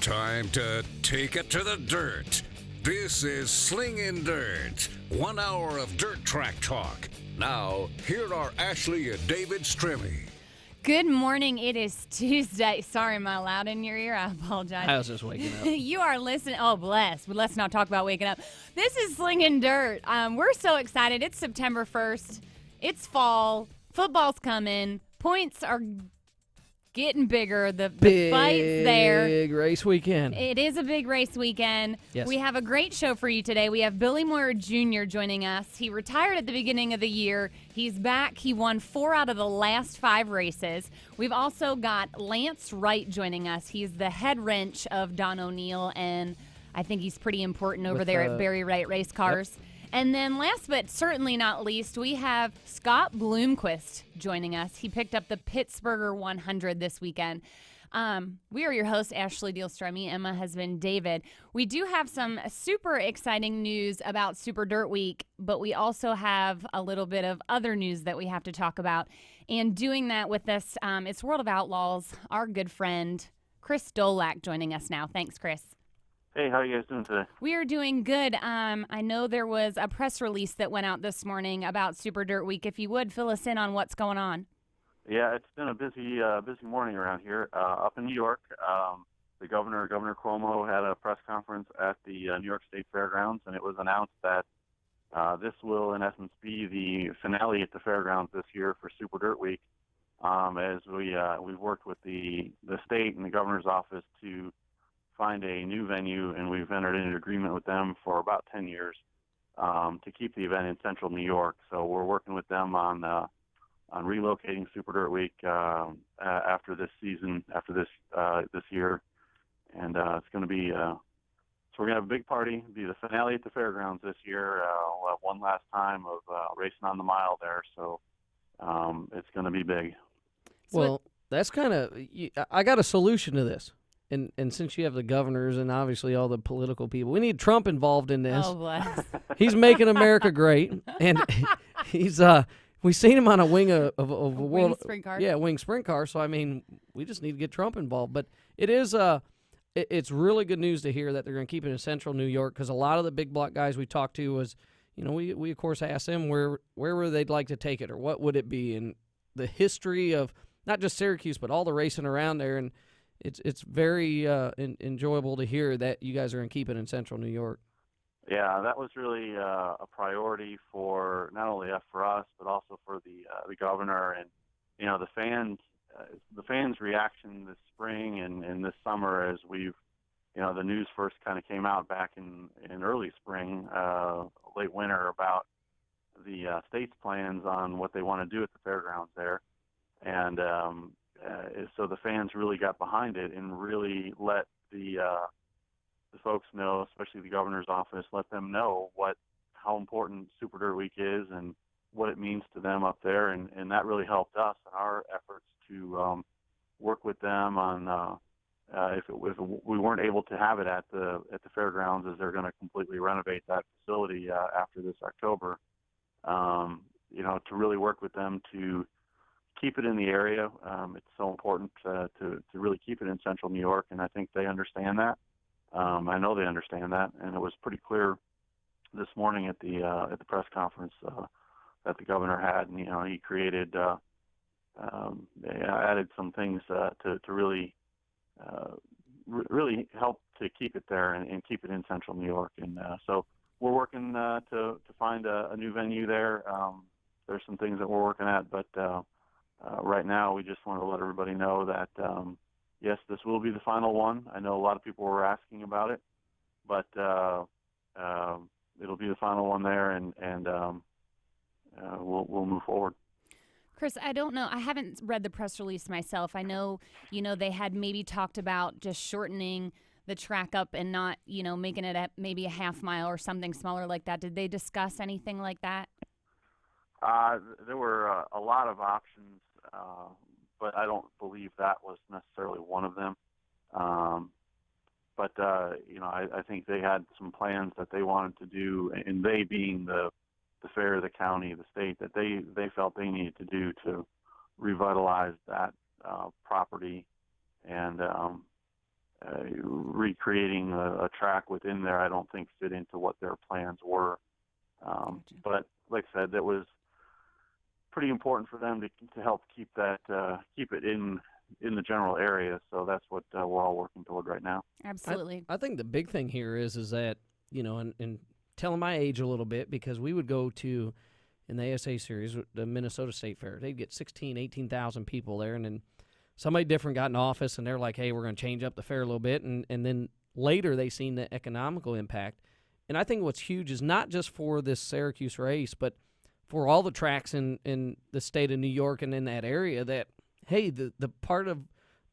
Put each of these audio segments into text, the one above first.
Time to take it to the dirt. This is Slingin Dirt, 1 hour of dirt track talk. Now, here are Ashley and David Stremme. Good morning. It is Tuesday. Sorry, am I loud in your ear? I apologize. I was just waking up. You are listening. Oh, bless. But let's not talk about waking up. This is Slingin Dirt. We're so excited. It's September 1st. It's fall. Football's coming. Points are getting bigger. The fight's there. Big race weekend. It is a big race weekend. Yes. We have a great show for you today. We have Billy Moyer Jr. joining us. He retired at the beginning of the year. He's back. He won 4 out of the last 5 races. We've also got Lance Wright joining us. He's the head wrench of Don O'Neill, and I think he's pretty important over there at Barry Wright Race Cars. Yep. And then last but certainly not least, we have Scott Bloomquist joining us. He picked up the Pittsburgher 100 this weekend. We are your hosts, Ashley Stremme, and my husband, David. We do have some super exciting news about Super Dirt Week, but we also have a little bit of other news that we have to talk about. And doing that with us, it's World of Outlaws, our good friend, Chris Dolak, joining us now. Thanks, Chris. Hey, how are you guys doing today? We are doing good. I know there was a press release that went out this morning about Super Dirt Week. If you would, fill us in on what's going on. Yeah, it's been a busy morning around here. Up in New York, the Governor Cuomo, had a press conference at the New York State Fairgrounds, and it was announced that this will, in essence, be the finale at the fairgrounds this year for Super Dirt Week. As we've worked with the state and the governor's office to find a new venue, and we've entered into an agreement with them for about 10 years to keep the event in central New York. So we're working with them on relocating Super Dirt Week after this season, after this year, and it's going to be so we're going to have a big party. It'll be the finale at the fairgrounds this year. We'll have one last time of racing on the mile there, so it's going to be big. Well, that's kind of I got a solution to this. And since you have the governors and obviously all the political people, we need Trump involved in this. Oh, bless. He's making America great, and he's we've seen him on a wing of a world sprint car. Yeah, wing sprint car. So I mean, we just need to get Trump involved. But it is it's really good news to hear that they're going to keep it in central New York, because a lot of the big block guys we talked to was, we of course asked them where they'd like to take it or what would it be, and the history of not just Syracuse but all the racing around there. And it's very enjoyable to hear that you guys are going to keep it in central New York. Yeah, that was really a priority for not only for us, but also for the governor and the fans. The fans' reaction this spring and this summer, as we've the news first kind of came out back in early spring, late winter, about the state's plans on what they want to do at the fairgrounds there, and so the fans really got behind it and really let the folks know, especially the governor's office, let them know how important Super Dirt Week is and what it means to them up there, and that really helped us in our efforts to work with them on if we weren't able to have it at the fairgrounds, as they're going to completely renovate that facility after this October. To really work with them to keep it in the area. It's so important to really keep it in central New York, and I think they understand that. I know they understand that, and it was pretty clear this morning at the press conference that the governor had. And he created, added some things to really really help to keep it there and keep it in central New York. And so we're working to find a new venue there. There's some things that we're working at, but right now we just want to let everybody know that yes, this will be the final one. I know a lot of people were asking about it, but it'll be the final one there, and we'll move forward. Chris, I don't know. I haven't read the press release myself. I know, they had maybe talked about just shortening the track up and not, making it maybe a half mile or something smaller like that. Did they discuss anything like that? There were a lot of options, but I don't believe that was necessarily one of them. But I think they had some plans that they wanted to do, and they being the fair, the county, the state, that they felt they needed to do to revitalize that property and recreating a track within there, I don't think fit into what their plans were. Gotcha. But like I said, that was pretty important for them to help keep it in the general area. So that's what we're all working toward right now. Absolutely. I think the big thing here is that, and telling my age a little bit, because we would go to, in the ASA series, the Minnesota State Fair, they'd get 18,000 people there, and then somebody different got in office, and they're like, hey, we're going to change up the fair a little bit, and then later they seen the economical impact. And I think what's huge is not just for this Syracuse race, but for all the tracks in the state of New York and in that area, that, hey, the part of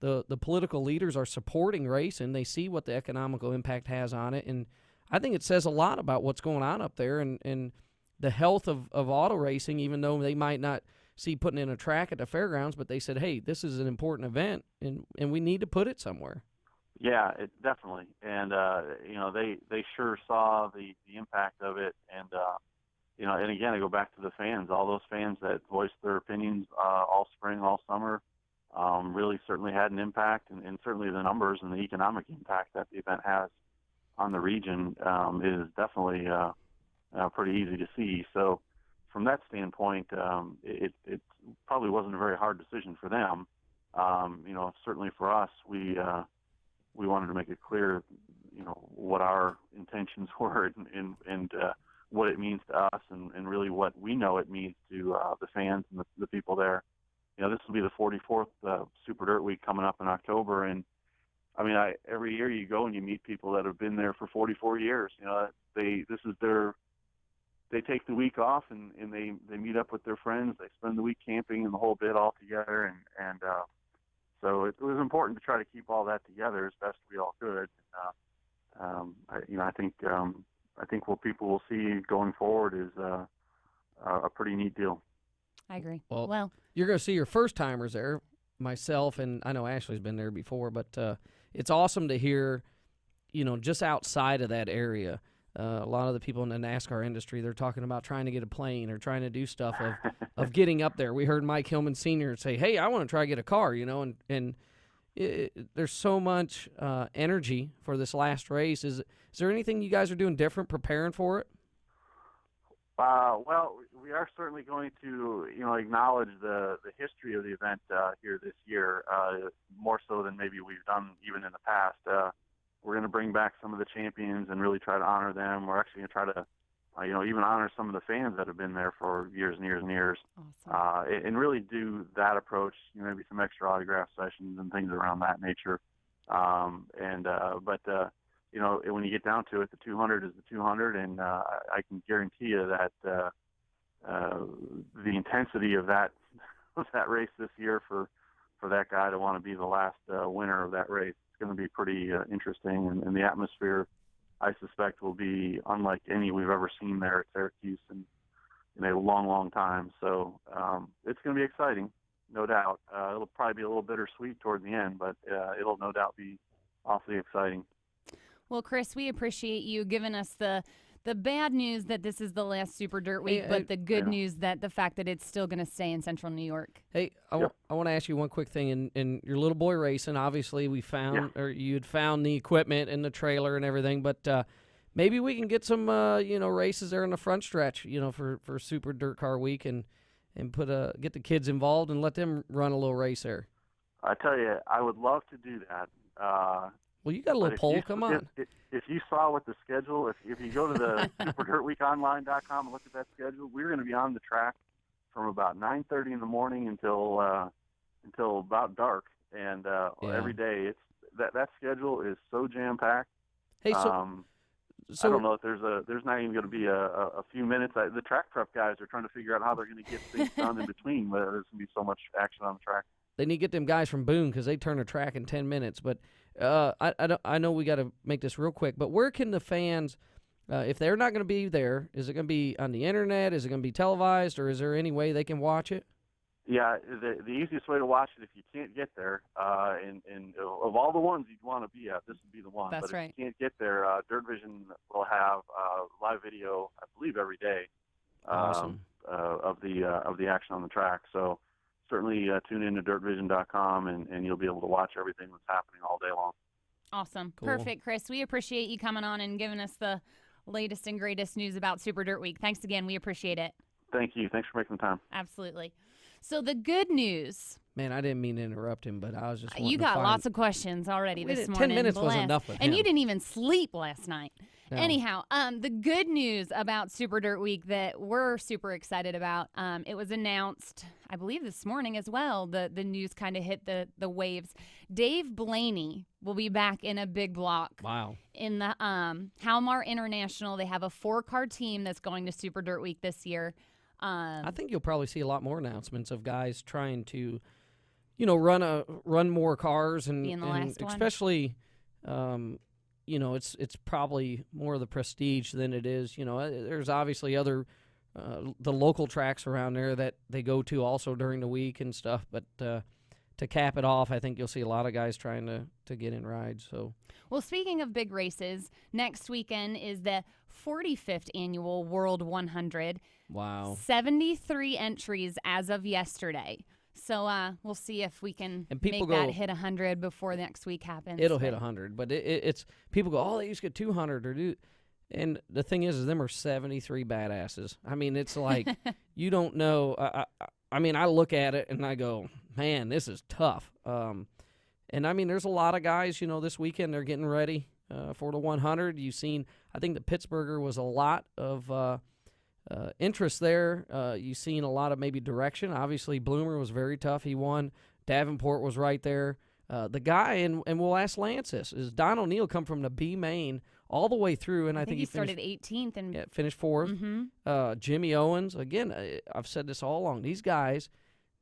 the political leaders are supporting race, and they see what the economical impact has on it. And I think it says a lot about what's going on up there and the health of auto racing, even though they might not see putting in a track at the fairgrounds, but they said, hey, this is an important event, and we need to put it somewhere. Yeah, definitely. And, they sure saw the impact of it. And, and again, I go back to the fans, all those fans that voiced their opinions all spring, all summer, really certainly had an impact. And certainly the numbers and the economic impact that the event has on the region is definitely pretty easy to see. So from that standpoint, it probably wasn't a very hard decision for them. Certainly for us, we wanted to make it clear, what our intentions were and what it means to us and really what we know it means to the fans and the people there. This will be the 44th Super Dirt Week coming up in October. And I mean, every year you go and you meet people that have been there for 44 years. They take the week off and they meet up with their friends. They spend the week camping and the whole bit all together. And so it was important to try to keep all that together as best we all could. I think what people will see going forward is a pretty neat deal. I agree. Well, you're going to see your first timers there, myself, and I know Ashley's been there before, but it's awesome to hear, just outside of that area. A lot of the people in the NASCAR industry, they're talking about trying to get a plane or trying to do stuff of getting up there. We heard Mike Hillman Sr. say, hey, I want to try to get a car, and there's so much energy for this last race. Is there anything you guys are doing different preparing for it? Well, we are certainly going to, acknowledge the history of the event here this year, more so than maybe we've done even in the past. We're going to bring back some of the champions and really try to honor them. We're actually going to try to, even honor some of the fans that have been there for years and years and years. Awesome. And really do that approach, maybe some extra autograph sessions and things around that nature. But when you get down to it, the 200 is the 200, and I can guarantee you that the intensity of that race this year for that guy to want to be the last winner of that race, it's going to be pretty interesting, and the atmosphere, I suspect, will be unlike any we've ever seen there at Syracuse in a long, long time. So it's going to be exciting, no doubt. It'll probably be a little bittersweet toward the end, but it'll no doubt be awfully exciting. Well, Chris, we appreciate you giving us the bad news that this is the last Super Dirt Week, but the good news that the fact that it's still going to stay in Central New York. Hey, I want to ask you one quick thing. In your little boy racing, obviously we found, or you'd found the equipment and the trailer and everything, but maybe we can get some, races there in the front stretch, for Super Dirt Car Week and get the kids involved and let them run a little race there. I tell you, I would love to do that. Well, you got a little pole. Come on. If you saw what the schedule, if you go to the SuperDirtWeekOnline.com and look at that schedule, we're going to be on the track from about 9:30 in the morning until about dark, and every day it's that schedule is so jam packed. Hey, so I don't know if there's not even going to be a few minutes. The track prep guys are trying to figure out how they're going to get things done in between. There's going to be so much action on the track. They need to get them guys from Boone because they turn a track in 10 minutes. But I know we got to make this real quick. But where can the fans, if they're not going to be there, is it going to be on the internet? Is it going to be televised, or is there any way they can watch it? Yeah, the easiest way to watch it if you can't get there, and of all the ones you'd want to be at, this would be the one. That's but right. If you can't get there, Dirt Vision will have live video, I believe, every day. Awesome. Of the action on the track. So certainly tune in to dirtvision.com and you'll be able to watch everything that's happening all day long. Awesome. Cool. Perfect, Chris. We appreciate you coming on and giving us the latest and greatest news about Super Dirt Week. Thanks again. We appreciate it. Thank you. Thanks for making the time. Absolutely. So the good news. Man, I didn't mean to interrupt him, but I was just You got lots of questions already this morning. 10 minutes was Bless. enough with And him. you didn't even sleep last night. No. Anyhow, the good news about Super Dirt Week that we're super excited about, it was announced, I believe, this morning as well. The news kind of hit the waves. Dave Blaney will be back in a big block. Wow. In the Halmar International. They have a 4-car team that's going to Super Dirt Week this year. I think you'll probably see a lot more announcements of guys trying to, run more cars and, Be in the last one. especially, it's probably more of the prestige than it is. There's obviously other the local tracks around there that they go to also during the week and stuff. But to cap it off, I think you'll see a lot of guys trying to get in rides. So. Well, speaking of big races, next weekend is the 45th annual World 100. Wow. 73 entries as of yesterday. So we'll see if we can make that hit 100 before next week happens. It'll hit 100, but it's people go, oh, they used to get 200 or do, and the thing is them are 73 badasses. I mean, it's like you don't know. I mean, I look at it and I go, man, this is tough. And I mean, there's a lot of guys. This weekend they're getting ready for the 100. You've seen, I think the Pittsburgher was a lot of interest there. You've seen a lot of maybe direction. Obviously, Bloomer was very tough. He won. Davenport was right there. The guy, and we'll ask Lance this, is Don O'Neill come from the B main all the way through, and I think he started 18th and finished 4th. Mm-hmm. Jimmy Owens, again, I've said this all along. These guys,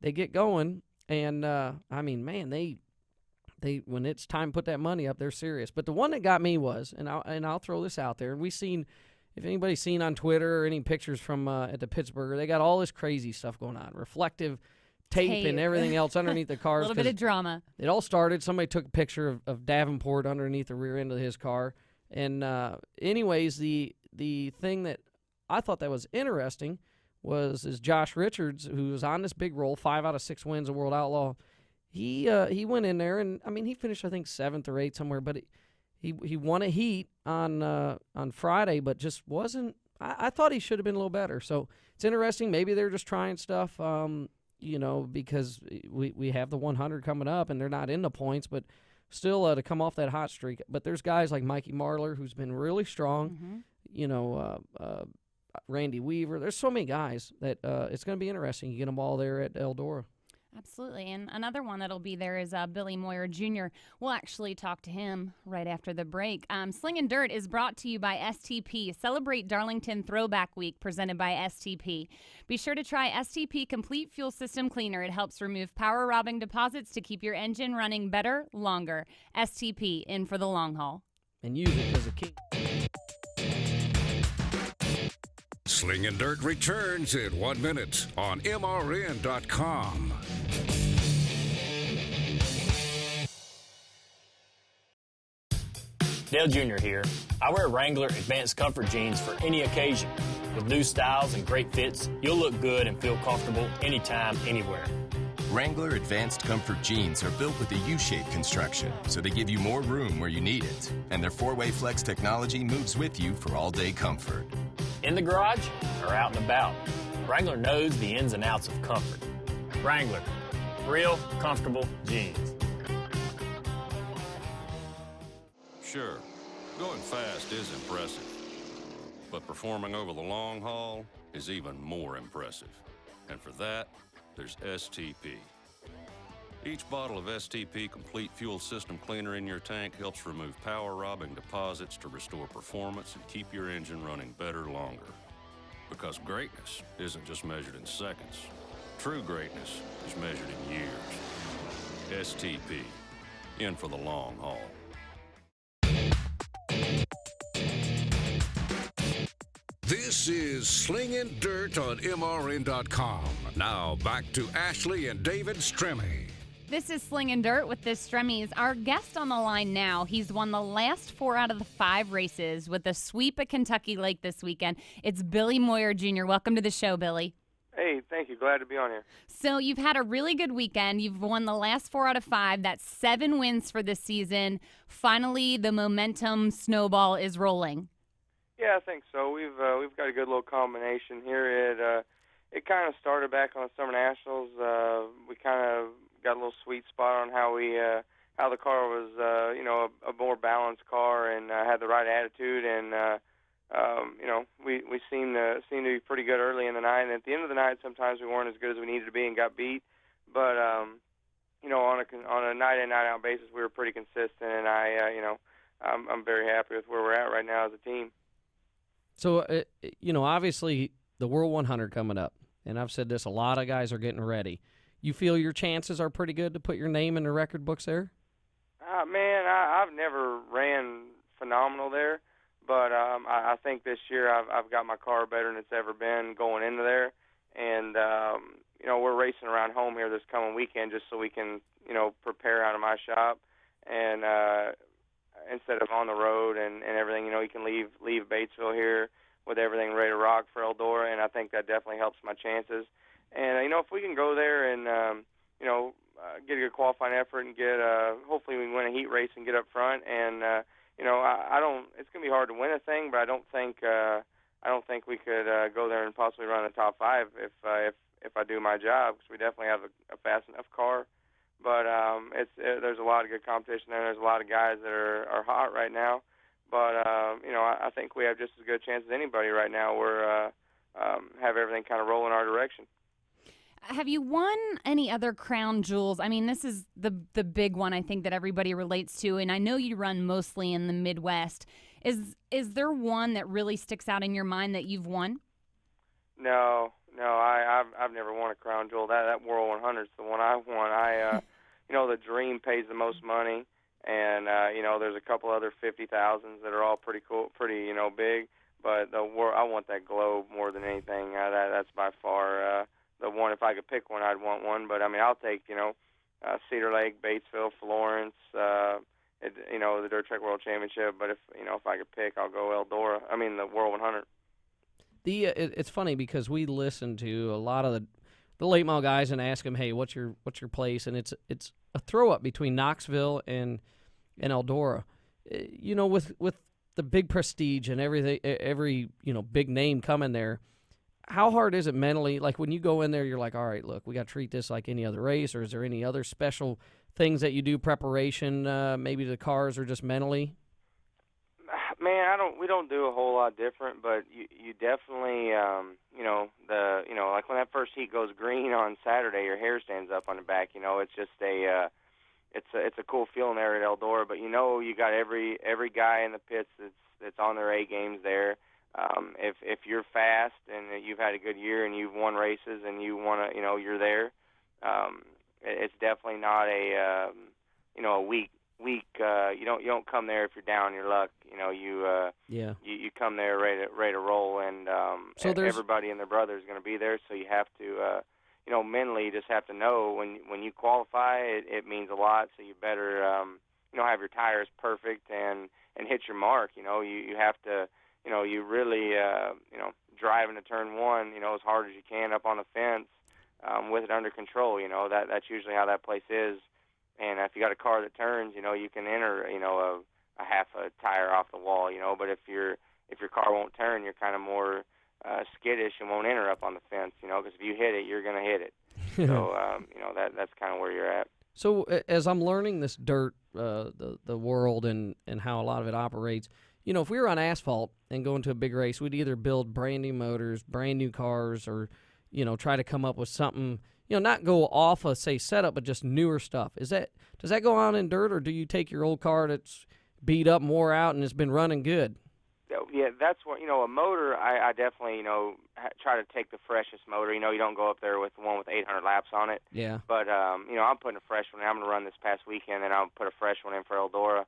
they get going, and I mean, man, they when it's time to put that money up, they're serious. But the one that got me was, and I'll throw this out there, and we've seen. If anybody's seen on Twitter or any pictures from at the Pittsburgher, they got all this crazy stuff going on. Reflective tape and everything else underneath the cars. A little bit of drama. It all started, somebody took a picture of Davenport underneath the rear end of his car. And anyways, the thing that I thought that was interesting is Josh Richards, who was on this big roll, 5 out of 6 wins of World Outlaw. He went in there, and, I mean, he finished, I think, 7th or 8th somewhere, but He won a heat on Friday, but just wasn't. I thought he should have been a little better. So it's interesting. Maybe they're just trying stuff, because we have the 100 coming up, and they're not in the points, but still to come off that hot streak. But there's guys like Mikey Marlar, who's been really strong. Mm-hmm. Randy Weaver. There's so many guys that it's going to be interesting. You get them all there at Eldora. Absolutely. And another one that'll be there is Billy Moyer Jr. We'll actually talk to him right after the break. Slingin Dirt is brought to you by STP. Celebrate Darlington Throwback Week presented by STP. Be sure to try STP Complete Fuel System Cleaner. It helps remove power-robbing deposits to keep your engine running better, longer. STP, in for the long haul. And use it as a key. Slingin Dirt returns in 1 minute on MRN.com. Dale Jr. here. I wear Wrangler Advanced Comfort jeans for any occasion. With new styles and great fits, you'll look good and feel comfortable anytime, anywhere. Wrangler Advanced Comfort jeans are built with a U-shaped construction, so they give you more room where you need it. And their 4-way flex technology moves with you for all-day comfort. In the garage or out and about, Wrangler knows the ins and outs of comfort. Wrangler, real comfortable jeans. Sure, going fast is impressive, but performing over the long haul is even more impressive. And for that, there's STP. Each bottle of STP Complete Fuel System Cleaner in your tank helps remove power-robbing deposits to restore performance and keep your engine running better longer. Because greatness isn't just measured in seconds. True greatness is measured in years. STP, in for the long haul. This is Slingin Dirt on MRN.com. Now back to Ashley and David Stremme. This is Slingin Dirt with the Stremmes. Our guest on the line now, he's won the last 4 out of the 5 races with the sweep at Kentucky Lake this weekend. It's Billy Moyer Jr. Welcome to the show, Billy. Hey, Thank you. Glad to be on here. So you've had a really good weekend. You've won the last 4 out of 5. That's 7 wins for this season. Finally, the momentum snowball is rolling. Yeah, I think so. We've got a good little combination here. It kind of started back on the Summer Nationals. We kind of got a little sweet spot on how the car was, a more balanced car and had the right attitude. And we seemed to be pretty good early in the night. And at the end of the night, sometimes we weren't as good as we needed to be and got beat. But on a night in, night out basis, we were pretty consistent. And I'm very happy with where we're at right now as a team. So, obviously the World 100 coming up, and I've said this, a lot of guys are getting ready. You feel your chances are pretty good to put your name in the record books there? I've never ran phenomenal there, but I think this year I've got my car better than it's ever been going into there. And, we're racing around home here this coming weekend just so we can, prepare out of my shop. And instead of on the road and everything, you can leave Batesville here with everything ready to rock for Eldora, and I think that definitely helps my chances. And, if we can go there and, get a good qualifying effort and hopefully we can win a heat race and get up front. And, it's going to be hard to win a thing, but I don't think we could go there and possibly run in the top 5 if I do my job, because we definitely have a fast enough car. But there's a lot of good competition there. There's a lot of guys that are hot right now. But, I think we have just as good a chance as anybody right now. We're have everything kind of roll in our direction. Have you won any other crown jewels? I mean, this is the big one I think that everybody relates to, and I know you run mostly in the Midwest. Is there one that really sticks out in your mind that you've won? No, I've never won a crown jewel. That World 100 is the one I won. The Dream pays the most money, and there's a couple other 50,000s that are all pretty cool, pretty big. But I want that Globe more than anything. That's by far the one. If I could pick one, I'd want one. But I'll take Cedar Lake, Batesville, Florence, the Dirt Track World Championship. But if I could pick, I'll go Eldora. The World 100. It's funny because we listen to a lot of the late model guys and ask them, hey, what's your place? And it's a throw up between Knoxville and Eldora. With the big prestige and everything, every big name coming there. How hard is it mentally? Like when you go in there, you're like, all right, look, we got to treat this like any other race, or is there any other special things that you do, preparation, maybe the cars, or just mentally? Man, we don't do a whole lot different, but you definitely, like when that first heat goes green on Saturday, your hair stands up on the back. It's just it's a cool feeling there at Eldora. But you got every guy in the pits that's on their A games there. If you're fast and you've had a good year and you've won races and you want to, you're there. It's definitely not a weak. You don't come there if you're down on your luck. You come there ready to roll, and so everybody and their brother is going to be there. So you have to mentally just have to know when you qualify, it means a lot. So you better have your tires perfect and hit your mark. You have to. You really, drive into turn 1, as hard as you can up on the fence with it under control. That's usually how that place is. And if you got a car that turns, you can enter, a half a tire off the wall, But if your car won't turn, you're kind of more skittish and won't enter up on the fence, because if you hit it, you're going to hit it. So, that's kind of where you're at. So as I'm learning this dirt, the world and how a lot of it operates, if we were on asphalt and going to a big race, we'd either build brand new motors, brand new cars, or, try to come up with something, not go off a, say, setup, but just newer stuff. Does that go on in dirt, or do you take your old car that's beat up and wore out and has been running good? Yeah, that's what, a motor, I definitely, try to take the freshest motor. You don't go up there with the one with 800 laps on it. Yeah. But, I'm putting a fresh one in. I'm going to run this past weekend, and I'll put a fresh one in for Eldora.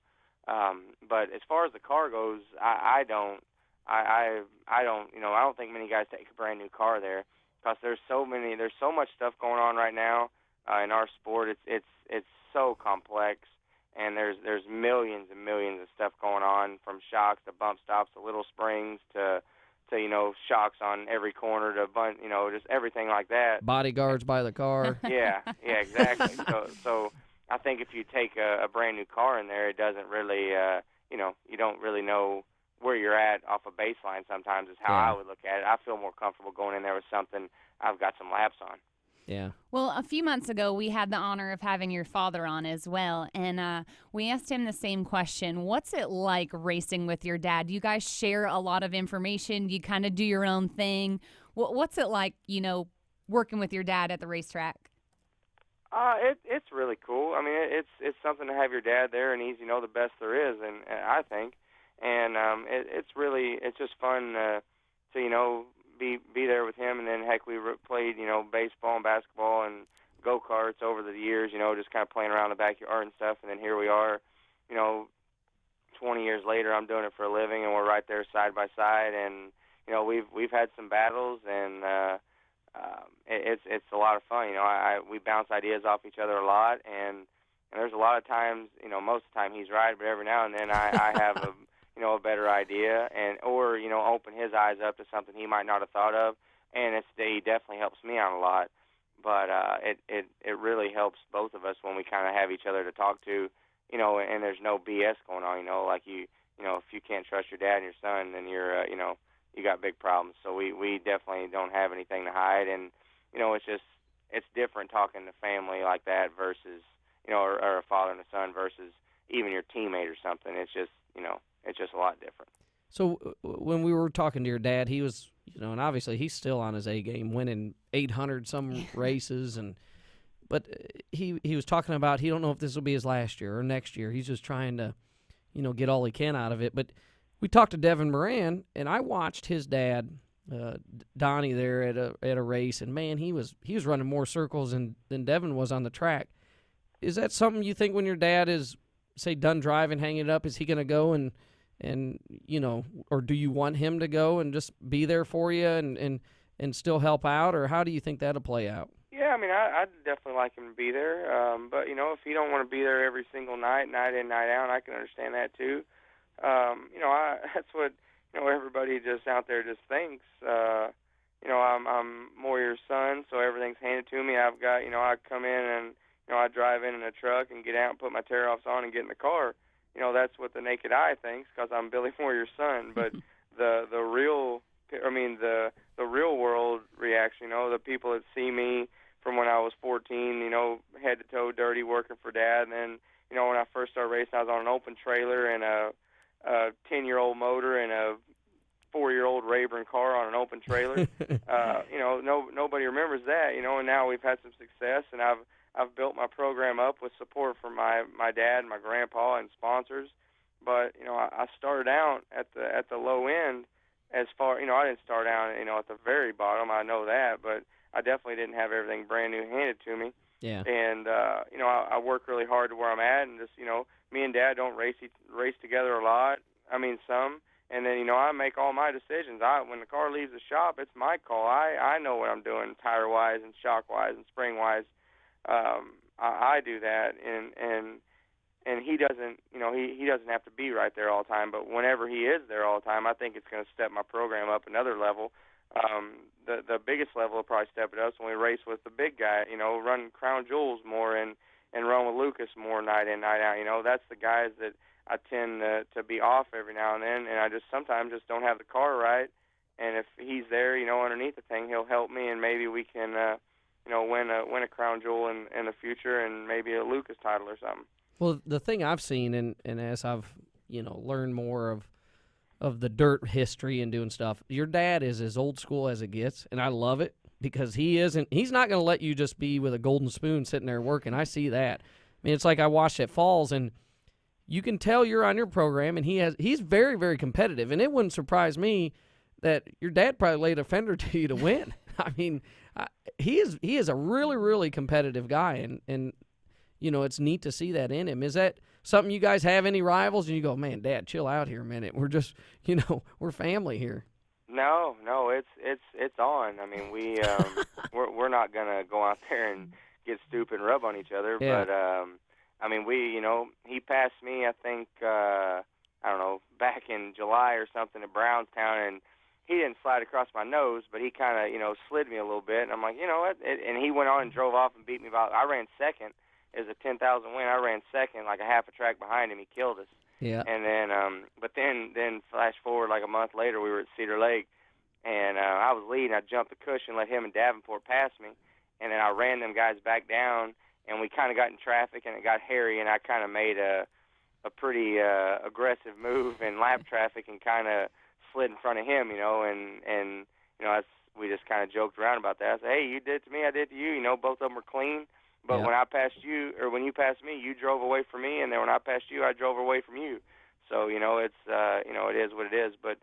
But as far as the car goes, I don't think many guys take a brand new car there, because there's so much stuff going on right now in our sport. It's so complex, and there's millions and millions of stuff going on, from shocks to bump stops to little springs to shocks on every corner to just everything like that. Bodyguards by the car. Yeah, exactly. So I think if you take a brand new car in there, it doesn't really, you don't really know where you're at off a baseline sometimes is how I would look at it. I feel more comfortable going in there with something I've got some laps on. Yeah. Well, a few months ago, we had the honor of having your father on as well, and we asked him the same question. What's it like racing with your dad? Do you guys share a lot of information? Do you kind of do your own thing? What's it like, working with your dad at the racetrack? It's really cool. I mean, it's something to have your dad there, and he's the best there is, and I think, and it's just fun to be there with him. And then heck, we played baseball and basketball and go-karts over the years, just kind of playing around the backyard and stuff. And then here we are, 20 years later, I'm doing it for a living, and we're right there side by side. And we've had some battles, and it's a lot of fun. We bounce ideas off each other a lot, and there's a lot of times, most of the time he's right, but every now and then I have a better idea, or open his eyes up to something he might not have thought of, and he definitely helps me out a lot. But it really helps both of us when we kind of have each other to talk to, and there's no BS going on. Like if you can't trust your dad and your son, then you're you got big problems. So we definitely don't have anything to hide, and it's different talking to family like that versus or a father and a son versus even your teammate or something. It's just it's just a lot different. So when we were talking to your dad, he was, and obviously he's still on his A game, winning 800 some races, but he was talking about he don't know if this will be his last year or next year. He's just trying to, get all he can out of it. But we talked to Devin Moran, and I watched his dad, Donnie, there at a race, and man, he was running more circles than Devin was on the track. Is that something you think when your dad is, say, done driving, hanging it up, is he going to go and or do you want him to go and just be there for you and still help out, or how do you think that'll play out? Yeah, I mean, I'd definitely like him to be there, but if he don't want to be there every single night in, night out, I can understand that too. That's what everybody just out there just thinks. I'm Moyer's son, so everything's handed to me. I've got I come in and I drive in a truck and get out and put my tear-offs on and get in the car. That's what the naked eye thinks because I'm Billy Moyer's son. But the real world reaction, the people that see me from when I was 14, head to toe dirty working for Dad. And then, when I first started racing, I was on an open trailer and a 10-year-old motor and a 4-year-old Rayburn car on an open trailer. Nobody remembers that, and now we've had some success, and I've built my program up with support from my dad and my grandpa and sponsors. But I started out at the low end. As far I didn't start out at the very bottom. I know that, but I definitely didn't have everything brand new handed to me. Yeah. And I work really hard to where I'm at, and just me and Dad don't race together a lot. I mean some. And then I make all my decisions. When the car leaves the shop, it's my call. I know what I'm doing tire wise and shock wise and spring wise. I do that, and he doesn't, he doesn't have to be right there all the time. But whenever he is there all the time, I think it's going to step my program up another level. The biggest level will probably step it up when we race with the big guy. Run Crown Jewels more and run with Lucas more night in, night out. That's the guys that I tend to be off every now and then, and I just sometimes just don't have the car right. And if he's there, underneath the thing, he'll help me, and maybe we can. Win a Crown Jewel in the future and maybe a Lucas title or something. Well, the thing I've seen, and as I've learned more of the dirt history and doing stuff, your dad is as old school as it gets, and I love it because he's not going to let you just be with a golden spoon sitting there working. I see that. I mean, it's like I watched at Falls, and you can tell you're on your program, and he's very, very competitive, and it wouldn't surprise me that your dad probably laid a fender to you to win. I mean, he is a really, really competitive guy, and it's neat to see that in him. Is that something you guys have, any rivals? And you go, man, Dad, chill out here a minute. We're just, we're family here. No, it's on. I mean, we're not gonna go out there and get stupid and rub on each other. Yeah. But I mean, he passed me. I think I don't know, back in July or something at Brownstown, and he didn't slide across my nose, but he kind of, slid me a little bit. And I'm like, you know what? And he went on and drove off and beat me I ran second. It was a 10,000 win. I ran second, like a half a track behind him. He killed us. Yeah. And then, but then flash forward like a month later, we were at Cedar Lake, and I was leading. I jumped the cushion, let him and Davenport pass me, and then I ran them guys back down, and we kind of got in traffic, and it got hairy, and I kind of made a pretty aggressive move in lap traffic and kind of slid in front of him, and we just kind of joked around about that. I said, hey, you did it to me, I did it to you. Both of them were clean. But when I passed you, or when you passed me, you drove away from me, and then when I passed you, I drove away from you. So, it's, it is what it is. But,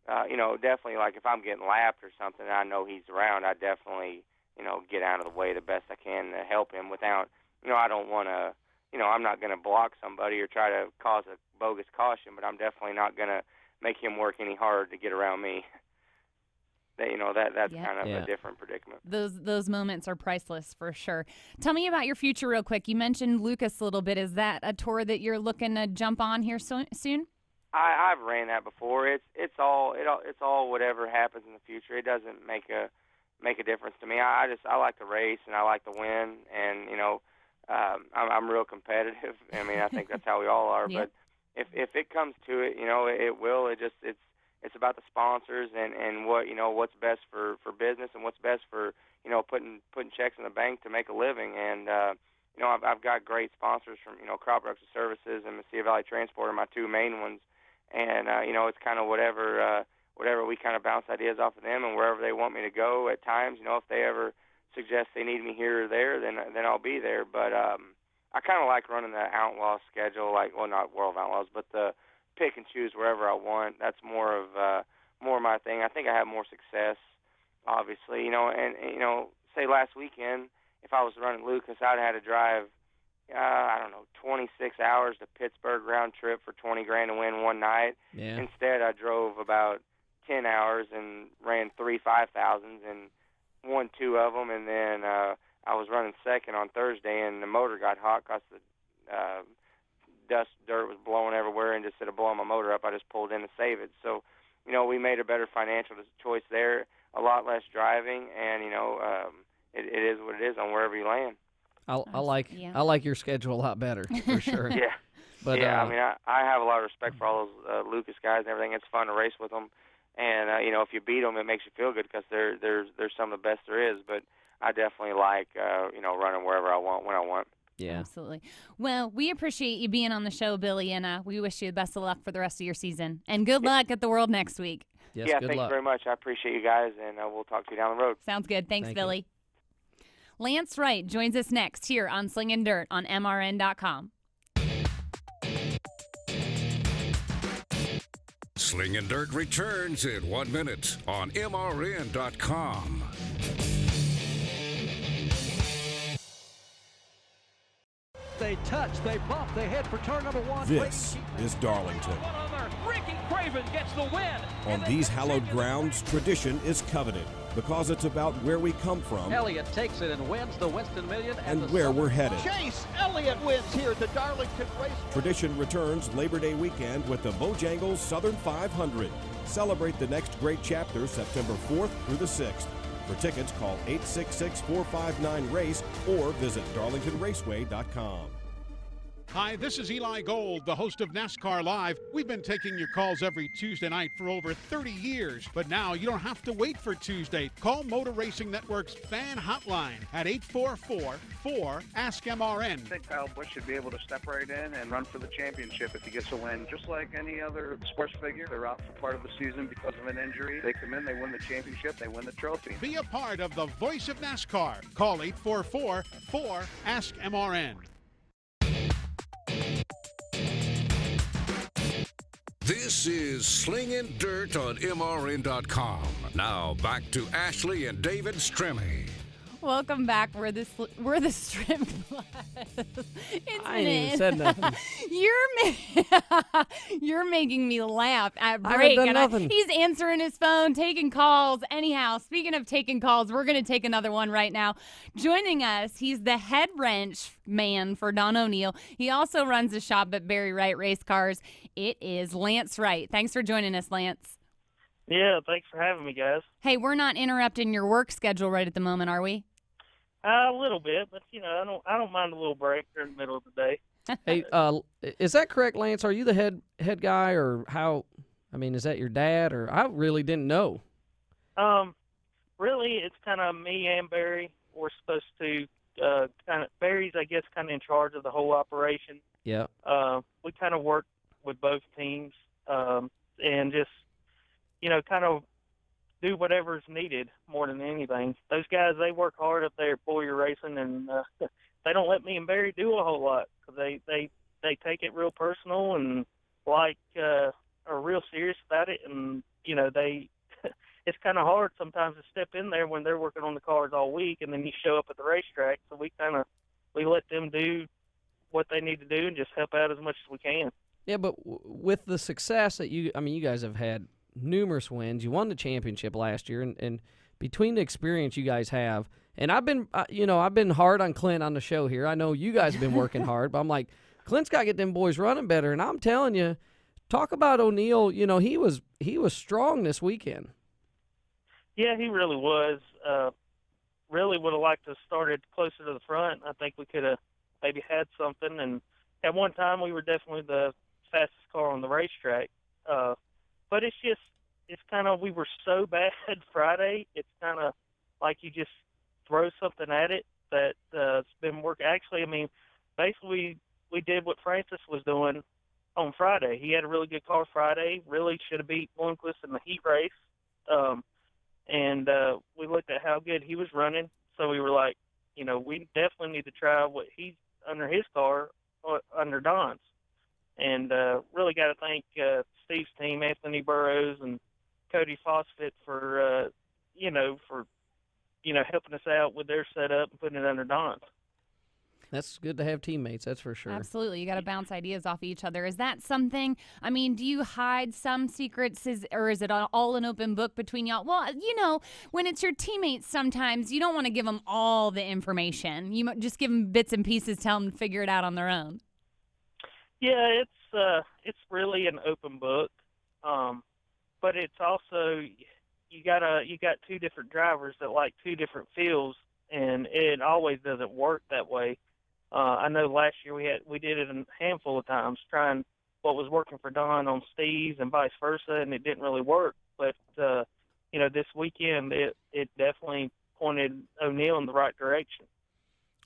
definitely, like, if I'm getting lapped or something and I know he's around, I definitely, get out of the way the best I can to help him without, I don't want to, I'm not going to block somebody or try to cause a bogus caution, but I'm definitely not going to make him work any harder to get around me. That's kind of a different predicament. Those moments are priceless for sure. Tell me about your future real quick. You mentioned Lucas a little bit. Is that a tour that you're looking to jump on here soon? I've ran that before. It's all whatever happens in the future. It doesn't make a difference to me. I like to race and I like to win, and I'm real competitive. I mean, I think that's how we all are. Yeah. But if it comes to it, it will. It's about the sponsors and what's best for business and what's best for putting checks in the bank to make a living. And I've got great sponsors from Crop Production Services and Mesilla Valley Transport are my two main ones. And it's kind of whatever we kind of bounce ideas off of them and wherever they want me to go at times. If they ever suggest they need me here or there, then I'll be there. But I kind of like running the Outlaw schedule, not World of Outlaws, but the pick and choose wherever I want. That's more of my thing. I think I have more success, obviously. Say last weekend, if I was running Lucas, I'd had to drive, 26 hours to Pittsburgh round trip for $20,000 to win one night. Yeah. Instead, I drove about 10 hours and ran 3 5,000s and won 2 of them. And then I was running second on Thursday, and the motor got hot because the dirt was blowing everywhere, and instead of blowing my motor up, I just pulled in to save it. So, we made a better financial choice there, a lot less driving, and, it is what it is on wherever you land. I like your schedule a lot better, for sure. Yeah. But, I mean, I have a lot of respect for all those Lucas guys and everything. It's fun to race with them. And, if you beat them, it makes you feel good because they're some of the best there is. But I definitely like, running wherever I want, when I want. Yeah. Absolutely. Well, we appreciate you being on the show, Billy, and we wish you the best of luck for the rest of your season. And good luck at the World next week. Yes, yeah, good thank luck. you very much. I appreciate you guys, and we'll talk to you down the road. Sounds good. Thanks, Thank Billy. Lance Wright joins us next here on Slingin Dirt on MRN.com. Slingin Dirt returns in 1 minute on MRN.com. They touch, they bump, they head for turn number 1. This is Darlington. Ricky Craven gets the win. On these hallowed grounds, tradition is coveted because it's about where we come from Elliott takes it and wins the Winston Million. and where we're headed. Chase Elliott wins here at the Darlington Race. Tradition returns Labor Day weekend with the Bojangles Southern 500. Celebrate the next great chapter September 4th through the 6th. For tickets, call 866-459-RACE or visit darlingtonraceway.com. Hi, this is Eli Gold, the host of NASCAR Live. We've been taking your calls every Tuesday night for over 30 years, but now you don't have to wait for Tuesday. Call Motor Racing Network's fan hotline at 844-4-ASK-MRN. I think Kyle Busch should be able to step right in and run for the championship if he gets a win. Just like any other sports figure, they're out for part of the season because of an injury. They come in, they win the championship, they win the trophy. Be a part of the voice of NASCAR. Call 844-4-ASK-MRN. This is Slingin Dirt on MRN.com. Now back to Ashley and David Stremme. Welcome back. We're the Stremme class. I ain't even said nothing. You're making me laugh at I break. haven't done nothing. He's answering his phone, taking calls. Anyhow, speaking of taking calls, we're going to take another one right now. Joining us, he's the head wrench man for Don O'Neill. He also runs a shop at Barry Wright Race Cars. It is Lance Wright. Thanks for joining us, Lance. Yeah, thanks for having me, guys. Hey, we're not interrupting your work schedule right at the moment, are we? A little bit, but I don't mind a little break during the middle of the day. Hey, is that correct, Lance? Are you the head guy, or how? I mean, is that your dad, or I really didn't know. Really, it's kind of me and Barry. We're supposed to Barry's, I guess, kind of in charge of the whole operation. Yeah. We kind of work with both teams, and just kind of do whatever's needed more than anything. Those guys, they work hard up there at Boyer Racing, and they don't let me and Barry do a whole lot because they take it real personal and are real serious about it, and they it's kind of hard sometimes to step in there when they're working on the cars all week, and then you show up at the racetrack. So we let them do what they need to do and just help out as much as we can. Yeah, but with the success that you guys have had numerous wins. You won the championship last year, and between the experience you guys have, and I've been hard on Clint on the show here. I know you guys have been working hard, but I'm like, Clint's got to get them boys running better. And I'm telling you, talk about O'Neill. He was strong this weekend. Yeah, he really was. Really would have liked to have started closer to the front. I think we could have maybe had something. And at one time, we were definitely the fastest car on the racetrack. But it's kind of, we were so bad Friday. It's kind of like you just throw something at it that it's been working. Actually, I mean, basically we did what Francis was doing on Friday. He had a really good car Friday. Really should have beat Bloomquist in the heat race. And we looked at how good he was running, so we were like, we definitely need to try what he's under his car, under Don's. And really got to thank Steve's team, Anthony Burrows and Cody Fosfit for helping us out with their setup and putting it under Don's. That's good to have teammates, that's for sure. Absolutely. You got to bounce ideas off each other. Is that something, I mean, do you hide some secrets, or is it all an open book between y'all? Well, when it's your teammates, sometimes you don't want to give them all the information. You just give them bits and pieces, tell them to figure it out on their own. Yeah, it's really an open book, but it's also you got two different drivers that like two different fields, and it always doesn't work that way. I know last year we did it a handful of times, trying what was working for Don on Steve's and vice versa, and it didn't really work. But this weekend it definitely pointed O'Neill in the right direction.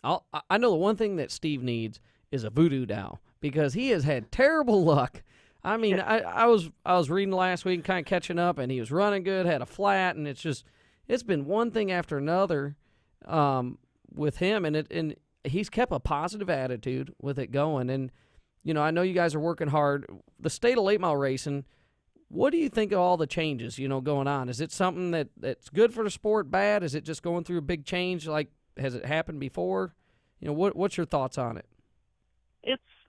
I know the one thing that Steve needs is a voodoo doll, because he has had terrible luck. I mean, I was reading last week, kind of catching up, and he was running good, had a flat, and it's been one thing after another with him, and he's kept a positive attitude with it going. And I know you guys are working hard. The state of late model racing, what do you think of all the changes going on? Is it something that's good for the sport, bad? Is it just going through a big change? Like, has it happened before? What's your thoughts on it?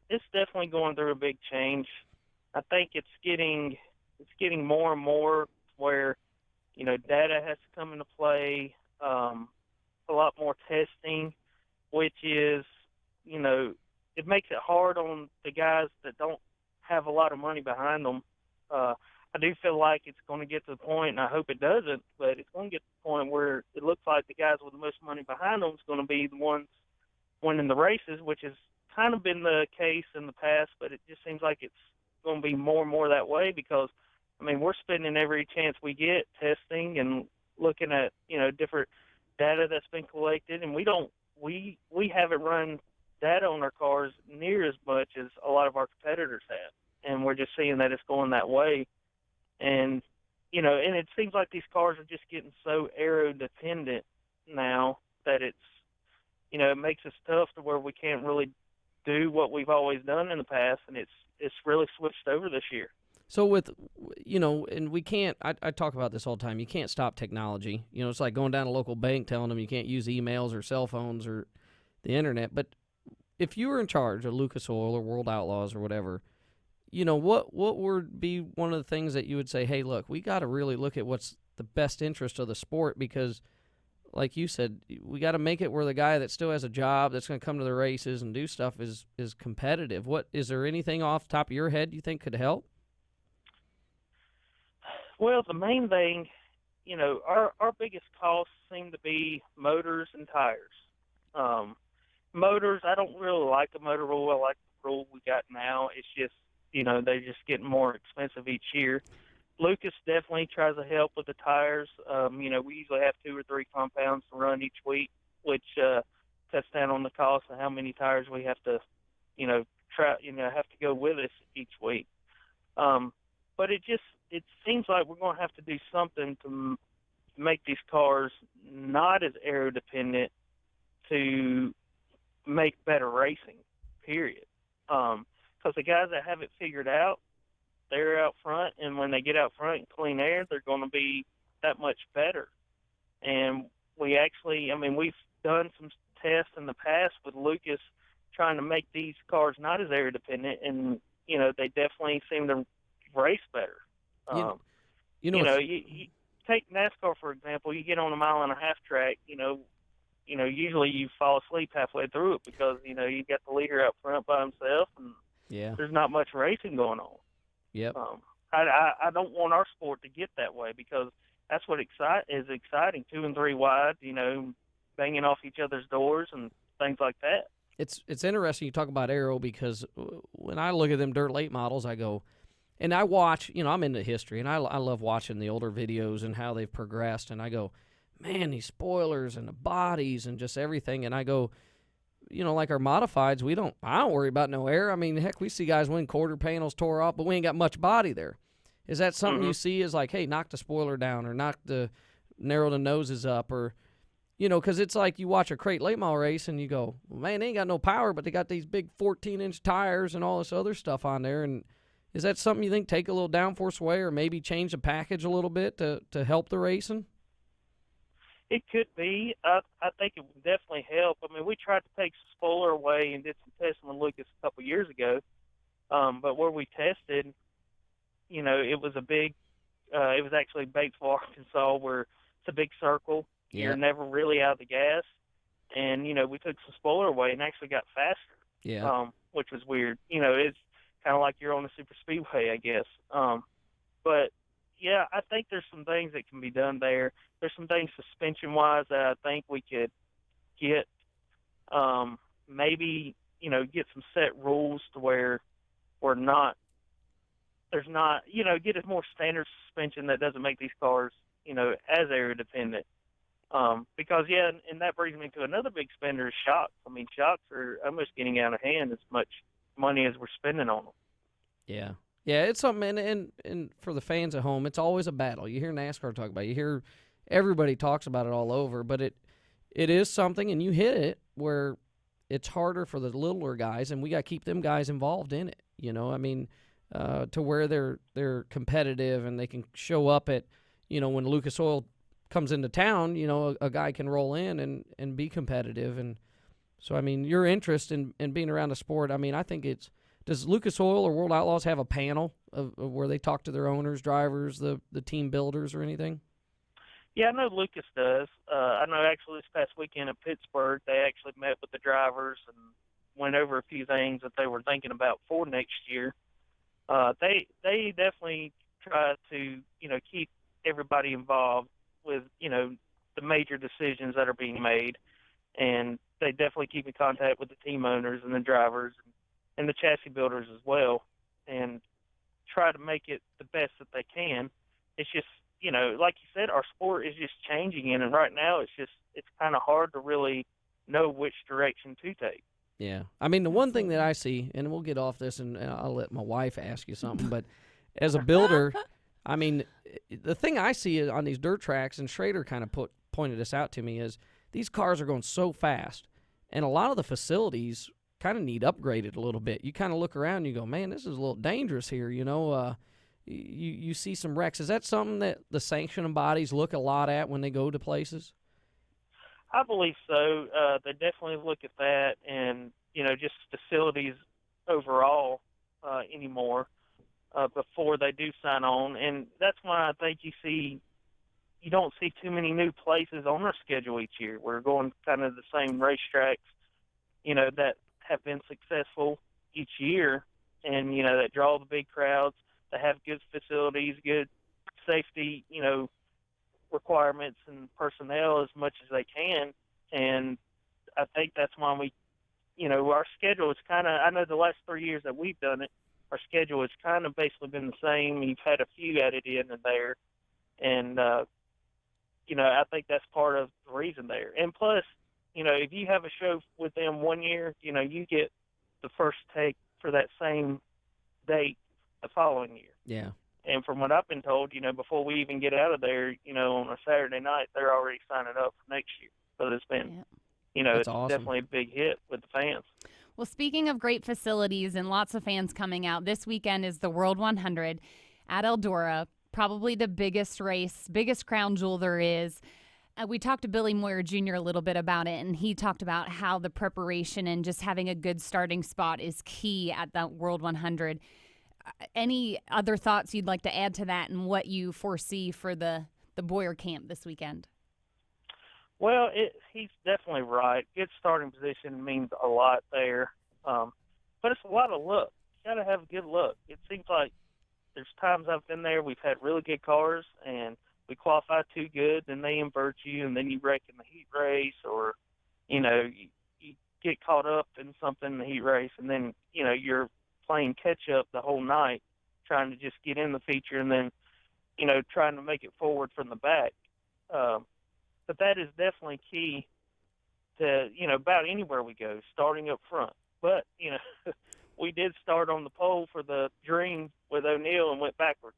It's definitely going through a big change. I think it's getting more and more where data has to come into play, a lot more testing, which is it makes it hard on the guys that don't have a lot of money behind them. I do feel like it's going to get to the point, and I hope it doesn't, but it's going to get to the point where it looks like the guys with the most money behind them is going to be the ones winning the races, which has kind of been the case in the past, but it just seems like it's going to be more and more that way because, I mean, we're spending every chance we get testing and looking at, different data that's been collected, and we haven't run data on our cars near as much as a lot of our competitors have, and we're just seeing that it's going that way. And, and it seems like these cars are just getting so aero-dependent now that it's, it makes us tough to where we can't really do what we've always done in the past, and it's really switched over this year. So with, and we can't, I talk about this all the time, you can't stop technology. It's like going down to a local bank telling them you can't use emails or cell phones or the internet. But if you were in charge of Lucas Oil or World Outlaws or whatever, what would be one of the things that you would say, hey, look, we got to really look at what's the best interest of the sport, because like you said, we got to make it where the guy that still has a job that's going to come to the races and do stuff is competitive. Is there anything off the top of your head you think could help? Well, the main thing, our biggest costs seem to be motors and tires. Motors, I don't really like the motor rule. I like the rule we got now. It's just, they're just getting more expensive each year. Lucas definitely tries to help with the tires. We usually have 2 or 3 compounds to run each week, which cuts down on the cost of how many tires we have to, have to go with us each week. But it seems like we're going to have to do something to make these cars not as aero dependent to make better racing, period. Because the guys that have it figured out, they're out front, and when they get out front in clean air, they're going to be that much better. And we've done some tests in the past with Lucas trying to make these cars not as air dependent, and they definitely seem to race better. You take NASCAR for example. You get on a 1.5-mile track. Usually you fall asleep halfway through it because you got the leader out front by himself, and there's not much racing going on. Yep. I don't want our sport to get that way because that's what is exciting. 2 and 3 wide, banging off each other's doors and things like that. It's interesting you talk about aero because when I look at them dirt late models, I go, and I watch, I'm into history, and I love watching the older videos and how they've progressed, and I go, man, these spoilers and the bodies and just everything, and I go, like our modifieds, I don't worry about no air. I mean, heck, we see guys win quarter panels tore off, but we ain't got much body there. Is that something you see as like, hey, knock the spoiler down or narrow the noses up or, because it's like you watch a crate late model race and you go, well, man, they ain't got no power, but they got these big 14-inch tires and all this other stuff on there. And is that something you think take a little downforce away or maybe change the package a little bit to help the racing? It could be. I think it would definitely help. I mean, we tried to take spoiler away and did some testing with Lucas a couple years ago. But where we tested, it was it was actually Batesville, Arkansas, where it's a big circle. Yeah. You're never really out of the gas. And, we took some spoiler away and actually got faster. Yeah. Which was weird. It's kind of like you're on a super speedway, I guess. But yeah, I think there's some things that can be done there. There's some things suspension-wise that I think we could get, maybe, get some set rules to where there's not, get a more standard suspension that doesn't make these cars, as aero-dependent. Because, and that brings me to another big spender is shocks. I mean, shocks are almost getting out of hand as much money as we're spending on them. Yeah. Yeah, it's something, and for the fans at home, it's always a battle. You hear NASCAR talk about it. You hear everybody talks about it all over, but it is something, and you hit it where it's harder for the littler guys, and we got to keep them guys involved in it. To where they're competitive and they can show up at, when Lucas Oil comes into town, a guy can roll in and be competitive. And so, your interest in being around the sport, I think does Lucas Oil or World Outlaws have a panel of where they talk to their owners, drivers, the team builders, or anything? Yeah, I know Lucas does. I know actually this past weekend at Pittsburgh, they actually met with the drivers and went over a few things that they were thinking about for next year. They definitely try to, keep everybody involved with, the major decisions that are being made. And they definitely keep in contact with the team owners and the drivers and the chassis builders as well, and try to make it the best that they can. It's just, like you said, our sport is just changing, and right now it's kind of hard to really know which direction to take. Yeah. The one thing that I see, and we'll get off this, and I'll let my wife ask you something, but as a builder, the thing I see on these dirt tracks, and Schrader kind of pointed this out to me, is these cars are going so fast, and a lot of the facilities kind of need upgraded a little bit. You kind of look around and you go, man, this is a little dangerous here, you see some wrecks. Is that something that the sanctioning bodies look a lot at when they go to places? I believe so. They definitely look at that and, just facilities overall anymore before they do sign on. And that's why I think you don't see too many new places on our schedule each year. We're going kind of the same racetracks, that have been successful each year and, that draw the big crowds, that have good facilities, good safety, requirements and personnel as much as they can. And I think that's why our schedule is kind of, I know the last 3 years that we've done it, our schedule has kind of basically been the same. You've had a few added in and there. And, I think that's part of the reason there. And plus, if you have a show with them 1 year, you get the first take for that same date the following year. Yeah. And from what I've been told, before we even get out of there, on a Saturday night, they're already signing up for next year. So it's been, That's it's awesome. definitely a big hit with the fans. Well, speaking of great facilities and lots of fans coming out, this weekend is the World 100 at Eldora, probably the biggest race, biggest crown jewel there is. We talked to Billy Moyer Jr. a little bit about it, and he talked about how the preparation and just having a good starting spot is key at the World 100. Any other thoughts you'd like to add to that and what you foresee for the Boyer camp this weekend? Well, he's definitely right. Good starting position means a lot there. But it's a lot of luck. You got to have good luck. It seems like there's times I've been there, we've had really good cars, and we qualify too good, then they invert you, and then you wreck in the heat race, or, you get caught up in something in the heat race, and then, you're playing catch-up the whole night, trying to just get in the feature, and then, trying to make it forward from the back. But that is definitely key to, about anywhere we go, starting up front. But, we did start on the pole for the Dream with O'Neill and went backwards.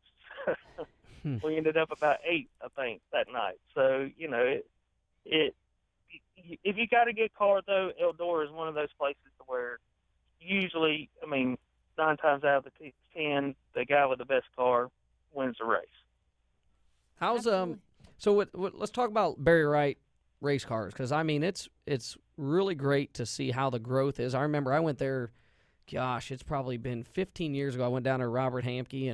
We ended up about 8, I think, that night. So, if you got a good car, though, Eldora is one of those places where usually, 9 times out of the 10, the guy with the best car wins the race. How's so let's talk about Barry Wright race cars, because it's really great to see how the growth is. I remember I went there, gosh, it's probably been 15 years ago. I went down to Robert Hamke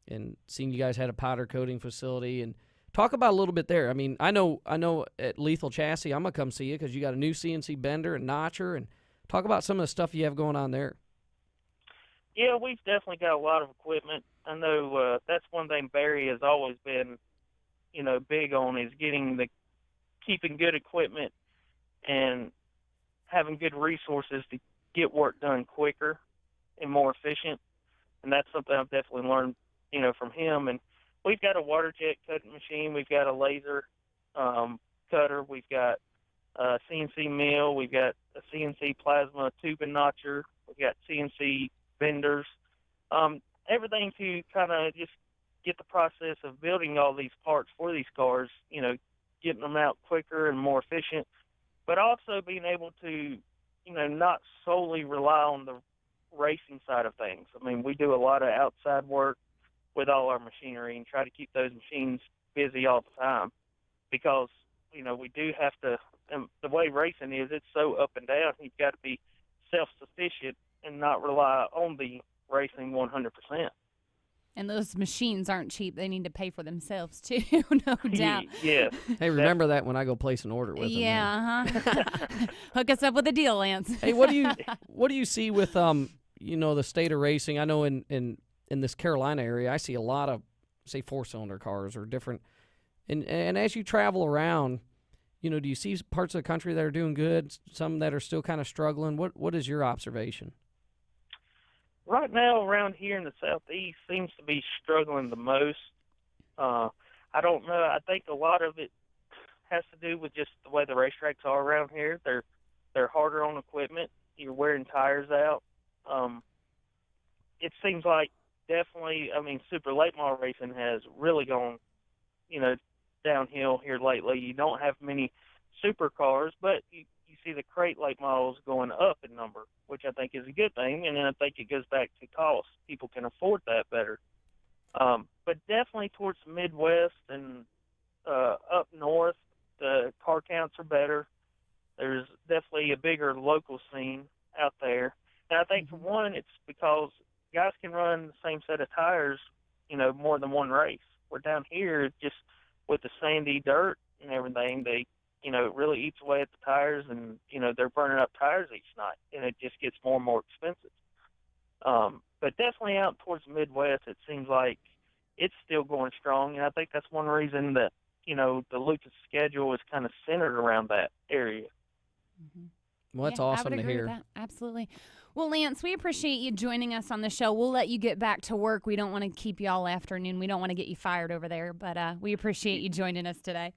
and seen you guys had a powder coating facility, and talk about a little bit there. I know at Lethal Chassis I'm gonna come see you because you got a new CNC bender and notcher, and talk about some of the stuff you have going on there. Yeah, we've definitely got a lot of equipment. I know that's one thing Barry has always been, big on, is keeping good equipment and having good resources to get work done quicker and more efficient. And that's something I've definitely learned, from him. And we've got a water jet cutting machine. We've got a laser cutter. We've got a CNC mill. We've got a CNC plasma tubing notcher. We've got CNC benders. Everything to kind of just get the process of building all these parts for these cars, getting them out quicker and more efficient, but also being able to, not solely rely on the racing side of things. We do a lot of outside work with all our machinery and try to keep those machines busy all the time, because, we do have to, and the way racing is, it's so up and down, you've got to be self-sufficient and not rely on the racing 100%. And those machines aren't cheap. They need to pay for themselves, too, no doubt. Yeah. Hey, remember that when I go place an order with them. Yeah, Hook us up with a deal, Lance. Hey, what do you see with the state of racing? I know in this Carolina area, I see a lot of, say, 4-cylinder cars or different. And as you travel around, do you see parts of the country that are doing good, some that are still kind of struggling? What is your observation? Right now, around here in the Southeast, seems to be struggling the most. I don't know. I think a lot of it has to do with just the way the racetracks are around here. They're harder on equipment. You're wearing tires out. It seems like definitely, super late model racing has really gone, downhill here lately. You don't have many supercars, but you see the crate late models going up in number, which I think is a good thing, and then I think it goes back to cost. People can afford that better. But definitely towards the Midwest and up north, the car counts are better. There's definitely a bigger local scene out there. And I think, for one, it's because guys can run the same set of tires, more than one race. We're down here just with the sandy dirt and everything, it really eats away at the tires, and, they're burning up tires each night, and it just gets more and more expensive. But definitely out towards the Midwest, it seems like, it's still going strong, and I think that's one reason that, the Lucas schedule is kind of centered around that area. Well, that's Yeah, awesome I would to agree hear. with that. Absolutely. Well, Lance, we appreciate you joining us on the show. We'll let you get back to work. We don't want to keep you all afternoon. We don't want to get you fired over there, but we appreciate you joining us today.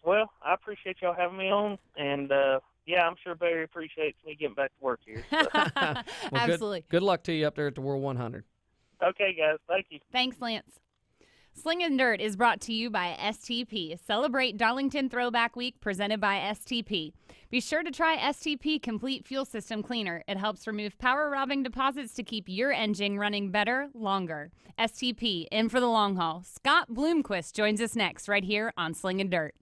Well, I appreciate y'all having me on, and I'm sure Barry appreciates me getting back to work here. So. Well, Absolutely. Good luck to you up there at the World 100. Okay, guys. Thank you. Thanks, Lance. Slingin Dirt is brought to you by STP. Celebrate Darlington Throwback Week presented by STP. Be sure to try STP Complete Fuel System Cleaner. It helps remove power-robbing deposits to keep your engine running better, longer. STP, in for the long haul. Scott Bloomquist joins us next right here on Slingin Dirt.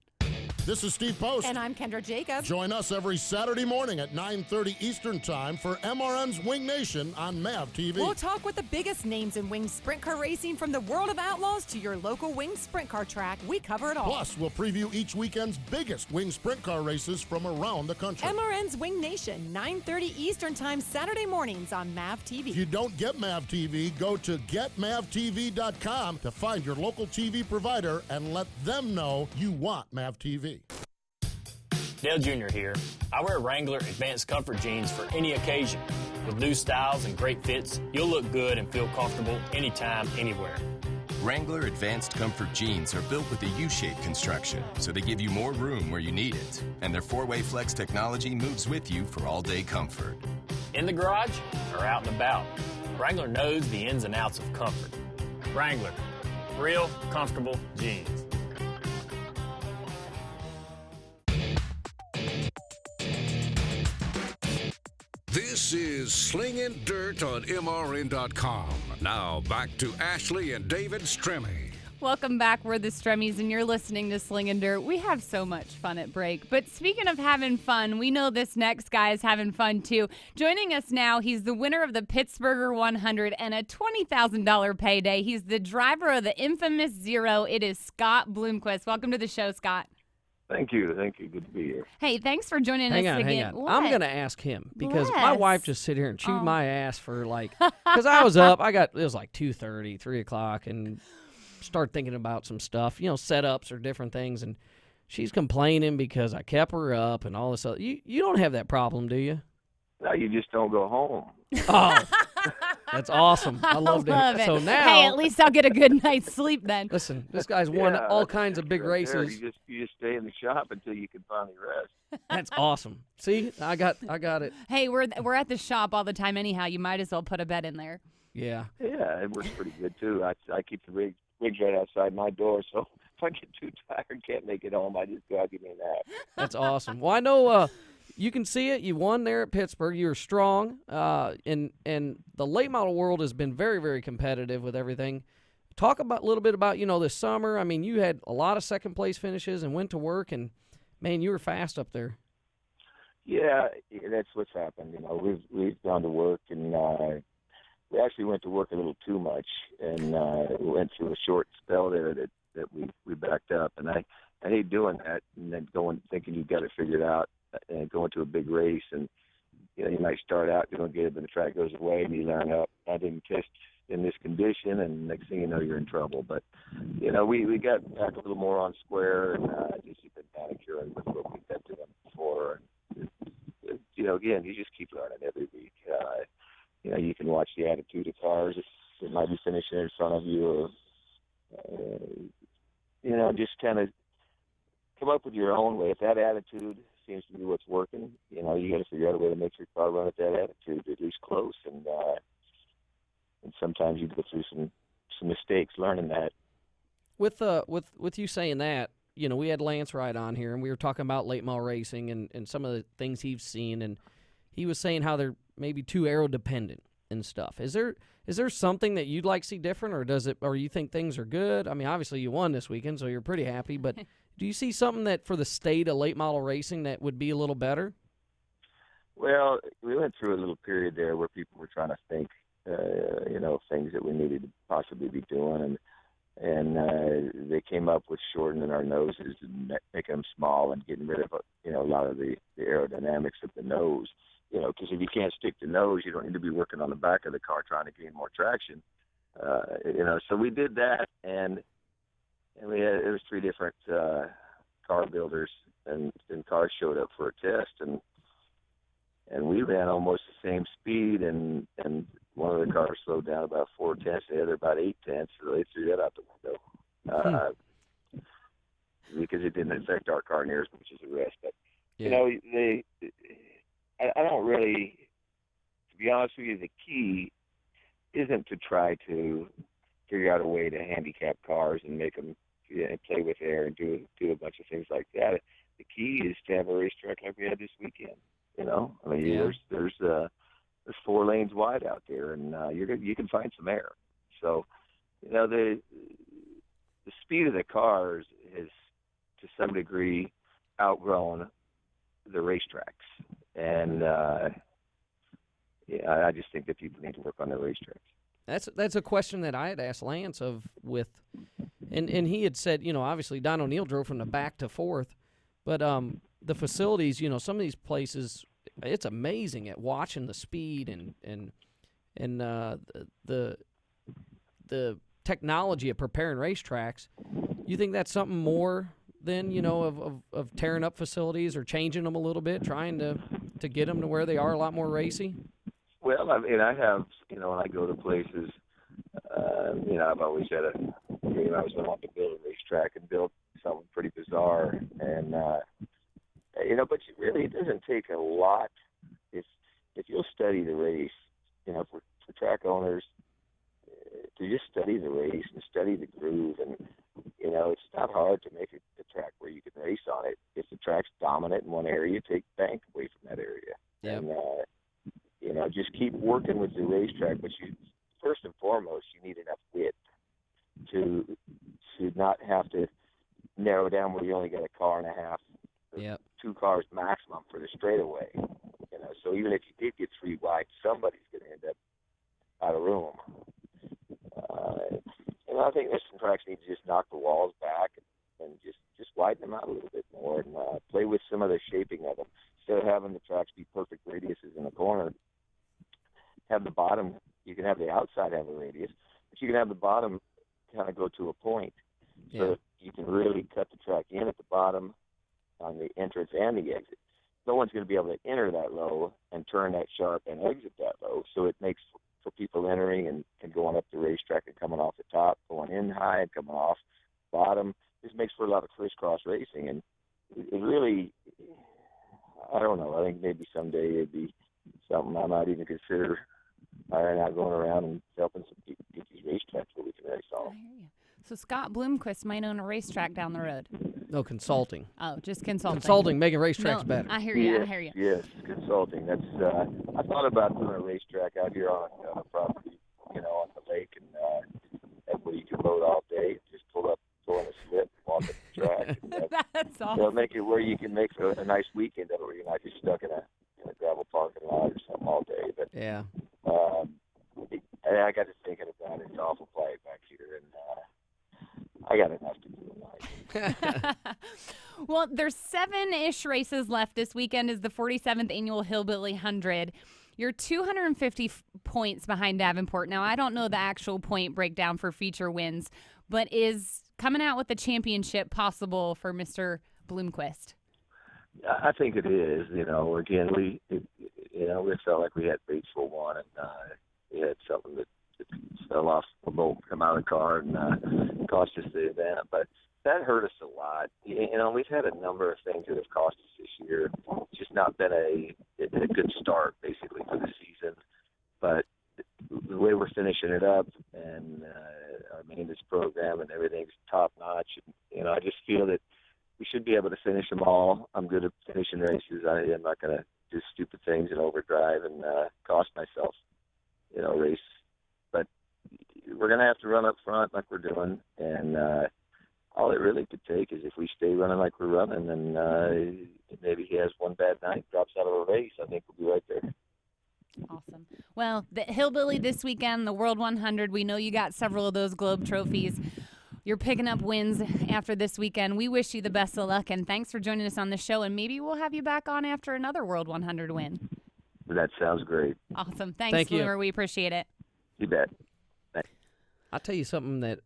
This is Steve Post. And I'm Kendra Jacobs. Join us every Saturday morning at 9:30 Eastern Time for MRN's Wing Nation on MAV TV. We'll talk with the biggest names in wing sprint car racing, from the world of outlaws to your local wing sprint car track. We cover it all. Plus, we'll preview each weekend's biggest wing sprint car races from around the country. MRN's Wing Nation, 9:30 Eastern Time, Saturday mornings on MAV TV. If you don't get MAV TV, go to getmavtv.com to find your local TV provider and let them know you want MAV TV. Dale Jr. here. I wear Wrangler Advanced Comfort jeans for any occasion. With new styles and great fits, you'll look good and feel comfortable anytime, anywhere. Wrangler Advanced Comfort jeans are built with a U-shaped construction, so they give you more room where you need it. And their 4-way flex technology moves with you for all-day comfort. In the garage or out and about, Wrangler knows the ins and outs of comfort. Wrangler, real comfortable jeans. This is Slingin Dirt on MRN.com. Now back to Ashley and David Stremme. Welcome back. We're the Stremmies, and you're listening to Slingin Dirt. We have so much fun at break. But speaking of having fun, we know this next guy is having fun too. Joining us now, he's the winner of the Pittsburgher 100 and a $20,000 payday. He's the driver of the infamous Zero. It is Scott Bloomquist. Welcome to the show, Scott. Thank you. Good to be here. Hey, thanks for joining us again. Hang on. What? I'm going to ask him because my Bless. wife just sit here and chewed my ass for because I was up. It was like 2:30, 3 o'clock, and started thinking about some stuff, setups or different things, and she's complaining because I kept her up and all this other. You don't have that problem, do you? No, you just don't go home. Oh, that's awesome. I love it. So now, hey, at least I'll get a good night's sleep then. Listen, this guy's won all kinds of big races. You just stay in the shop until you can finally rest. That's awesome. See, I got it. Hey, we're at the shop all the time anyhow. You might as well put a bed in there. Yeah. Yeah, it works pretty good too. I keep the rigs right outside my door, so if I get too tired and can't make it home, I just go out and give me a nap. That's awesome. Well, I know you can see it. You won there at Pittsburgh. You were strong, and the late model world has been very, very competitive with everything. Talk a little bit about this summer. I mean, you had a lot of second place finishes and went to work, and man, you were fast up there. Yeah, that's what's happened. We've gone to work, and we actually went to work a little too much, and we went through a short spell there that we backed up, and I hate doing that, and then thinking you've got it figured out, and going to a big race, and you might start out doing good, but the track goes away, and you learn, I didn't test in this condition, and next thing you know, you're in trouble. But we got back a little more on square, and just been manicuring with what we've been doing before. Again, you just keep learning every week. You can watch the attitude of cars that might be finishing in front of you, or just kind of come up with your own way. If that attitude seems to be what's working, you got to figure out a way to make your car run at that attitude, at least close. And sometimes you go through some mistakes learning that. With you saying that, we had Lance Wright on here, and we were talking about late model racing and some of the things he's seen, and he was saying how they're maybe too aero dependent and stuff. Is there something that you'd like to see different, or you think things are good? I mean, obviously you won this weekend, so you're pretty happy, but do you see something that for the state of late model racing that would be a little better? Well, we went through a little period there where people were trying to think, things that we needed to possibly be doing, and they came up with shortening our noses and making them small and getting rid of a lot of the aerodynamics of the nose. Because if you can't stick the nose, you don't need to be working on the back of the car trying to gain more traction. So we did that, and it was 3 different car builders, and cars showed up for a test, and we ran almost the same speed, and one of the cars slowed down about 4 tenths, the other about 8 tenths, so they threw that out the window because it didn't affect our car near as much as the rest. But I don't really, to be honest with you, the key isn't to try to figure out a way to handicap cars and make them play with air and do a bunch of things like that. The key is to have a racetrack like we had this weekend. There's 4 lanes wide out there, and you can find some air. So, the speed of the cars has to some degree outgrown the racetracks, and I just think that people need to work on their racetracks. That's a question that I had asked Lance and he had said, obviously Don O'Neill drove from the back to 4th, but the facilities, some of these places, it's amazing at watching the speed and the technology of preparing racetracks. You think that's something more than of tearing up facilities or changing them a little bit, trying to get them to where they are a lot more racy? Well, I have, when I go to places, I've always had a dream. I was going to want to build a racetrack and build something pretty bizarre. And, but it doesn't take a lot. If you'll study the race, for track owners, to just study the race and study the groove. And, it's not hard to make a track where you can race on it. If the track's dominant in one area, take bank away from that area. Yep. And, just keep working with the racetrack. But first and foremost, you need enough width to not have to narrow down where you only got a car and a half, yep, 2 cars maximum for the straightaway. So even if you did get 3 wide, somebody's going to end up out of room. I think there's some tracks need to just knock the walls back and just widen them out a little bit more and play with some of the shaping of them. Instead of having the tracks be perfect radiuses in the corner, have the bottom, you can have the outside have a radius, but you can have the bottom kind of go to a point so that you can really cut the track in at the bottom on the entrance and the exit. No one's going to be able to enter that low and turn that sharp and exit that low, so it makes for people entering and going up the racetrack and coming off the top, going in high and coming off bottom. This makes for a lot of crisscross racing, and it really, I don't know, I think maybe someday it'd be something I might even consider hiring out, going around and helping some people get these racetracks where we can race on. I hear you. So Scott Bloomquist might own a racetrack down the road. No, consulting. Oh, just consulting. Consulting, making racetracks better. I hear you. Yes, I hear you. Yes, consulting. That's I thought about doing a racetrack out here on a property, on the lake, and where you can boat all day. Just pull in a slip, walk up the track. And, that's awesome. They'll make it where you can make a nice weekend of it, where you're not just stuck in a gravel parking lot or something all day. But yeah, I got to thinking about it. It's awful quiet back here, and I got enough to do in life. Well, there's 7-ish races left. This weekend is the 47th annual Hillbilly 100. You're 250 points behind Davenport. Now, I don't know the actual point breakdown for feature wins, but is coming out with the championship possible for Mr. Bloomquist? I think it is. Again, we felt like we had Batesville won, and we had something that fell off the boat, come out of the car, and cost us the event. But that hurt us a lot. We've had a number of things that have cost us this year. It's just not been a good start, basically, for the season. But the way we're finishing it up, and our maintenance program and everything's top notch. And, I just feel that we should be able to finish them all. I'm good at finishing races. I'm not going to do stupid things and overdrive and cost myself, race. But we're going to have to run up front like we're doing, and all it really could take is if we stay running like we're running, and maybe he has one bad night, drops out of a race, I think we'll be right there. Awesome. Well, the Hillbilly this weekend, the World 100, we know you got several of those Globe trophies. You're picking up wins after this weekend. We wish you the best of luck, and thanks for joining us on the show, and maybe we'll have you back on after another World 100 win. That sounds great. Awesome. Thanks, Bloomer. We appreciate it. You bet. I'll tell you something that,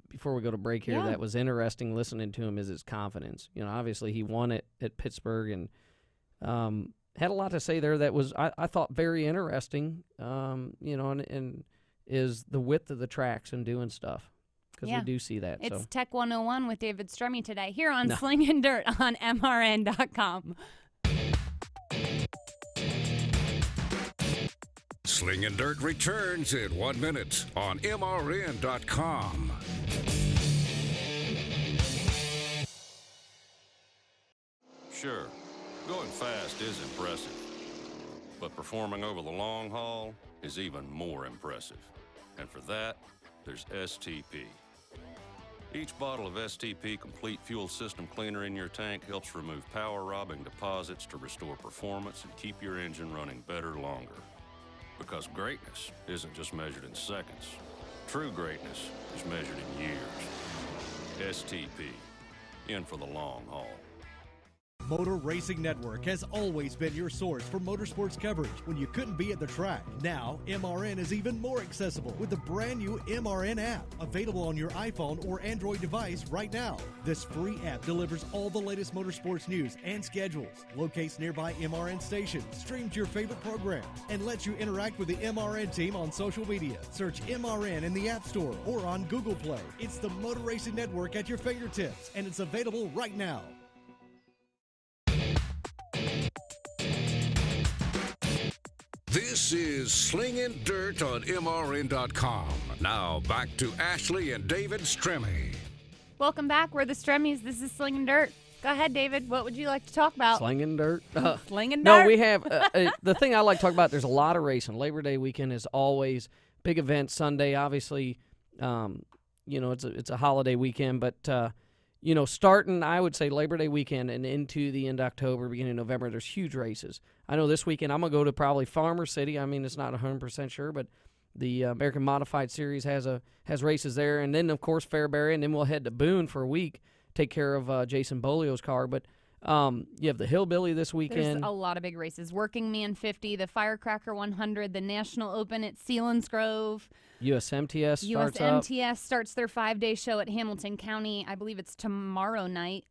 before we go to break here, that was interesting listening to him is his confidence. You know, obviously he won it at Pittsburgh and had a lot to say there that was, I thought, very interesting, you know, and is the width of the tracks and doing stuff. Because we do see that. It's Tech 101 with David Stremme today here on Slingin Dirt on MRN.com. Slingin Dirt returns in 1 minute on MRN.com. Sure, going fast is impressive, but performing over the long haul is even more impressive. And for that, there's STP. Each bottle of STP Complete Fuel System Cleaner in your tank helps remove power-robbing deposits to restore performance and keep your engine running better longer. Because greatness isn't just measured in seconds. True greatness is measured in years. STP, in for the long haul. Motor Racing Network has always been your source for motorsports coverage when you couldn't be at the track. Now, MRN is even more accessible with the brand new MRN app, available on your iPhone or Android device right now. This free app delivers all the latest motorsports news and schedules, locates nearby MRN stations, streams your favorite programs, and lets you interact with the MRN team on social media. Search MRN in the App Store or on Google Play. It's the Motor Racing Network at your fingertips, and it's available right now. This is Slingin Dirt on MRN.com. Now back to Ashley and David Stremme. Welcome back. We're the Stremmes. This is Slingin Dirt. Go ahead, David. What would you like to talk about? Slingin Dirt. Slingin Dirt. No, we have the thing I like to talk about. There's a lot of racing. Labor Day weekend is always big event. Sunday, obviously, you know, it's a holiday weekend, but you know, starting, I would say, Labor Day weekend and into the end of October, beginning of November, there's huge races. I know this weekend I'm going to go to probably Farmer City. I mean, it's not 100% sure, but the American Modified Series has races there. And then, of course, Fairbury, and then we'll head to Boone for a week, take care of Jason Bolio's car. But you have the Hillbilly this weekend. There's a lot of big races. Working Man 50, the Firecracker 100, the National Open at Selinsgrove. USMTS starts USMTS starts their 5-day show at Hamilton County. I believe it's tomorrow night.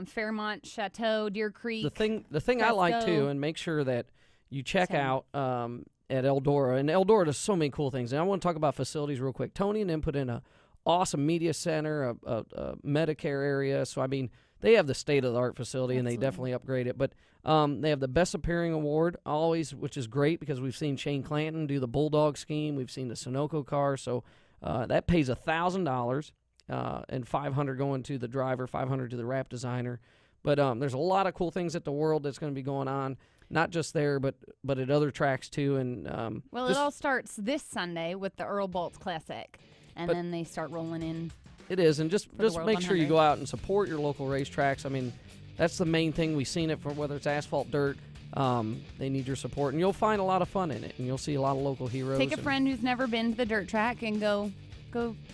Fairmont, Chateau, Deer Creek. The thing I like too, and make sure that you check out at Eldora. And Eldora does so many cool things. And I want to talk about facilities real quick. Tony and them put in a awesome media center, a Medicare area. So I mean, they have the state-of-the-art facility, and they definitely upgrade it. But they have the Best Appearing Award always, which is great because we've seen Shane Clanton do the Bulldog scheme. We've seen the Sunoco car. So that pays $1,000 and $500 going to the driver, $500 to the wrap designer. But there's a lot of cool things at the World that's going to be going on, not just there, but at other tracks too. And well, it all starts this Sunday with the Earl Bolts Classic, and then they start rolling in. It is, and just make 100. sure you go out and support your local racetracks. I mean, that's the main thing. We've seen it for whether it's asphalt, dirt. They need your support, and you'll find a lot of fun in it, and you'll see a lot of local heroes. Take a friend who's never been to the dirt track and go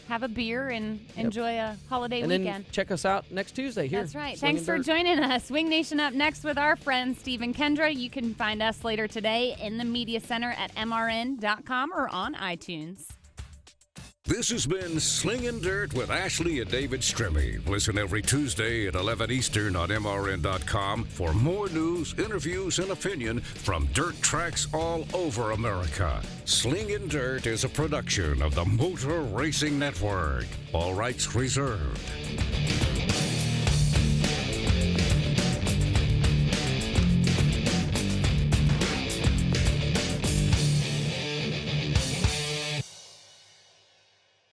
have a beer and enjoy a holiday weekend. Then check us out next Tuesday here. That's right. Slingin' Thanks for Dirt. joining us. Wing Nation up next with our friend Steve and Kendra. You can find us later today in the Media Center at MRN.com or on iTunes. This has been Slingin Dirt with Ashley and David Stremme. Listen every Tuesday at 11 Eastern on MRN.com for more news, interviews, and opinion from dirt tracks all over America. Slingin Dirt is a production of the Motor Racing Network. All rights reserved.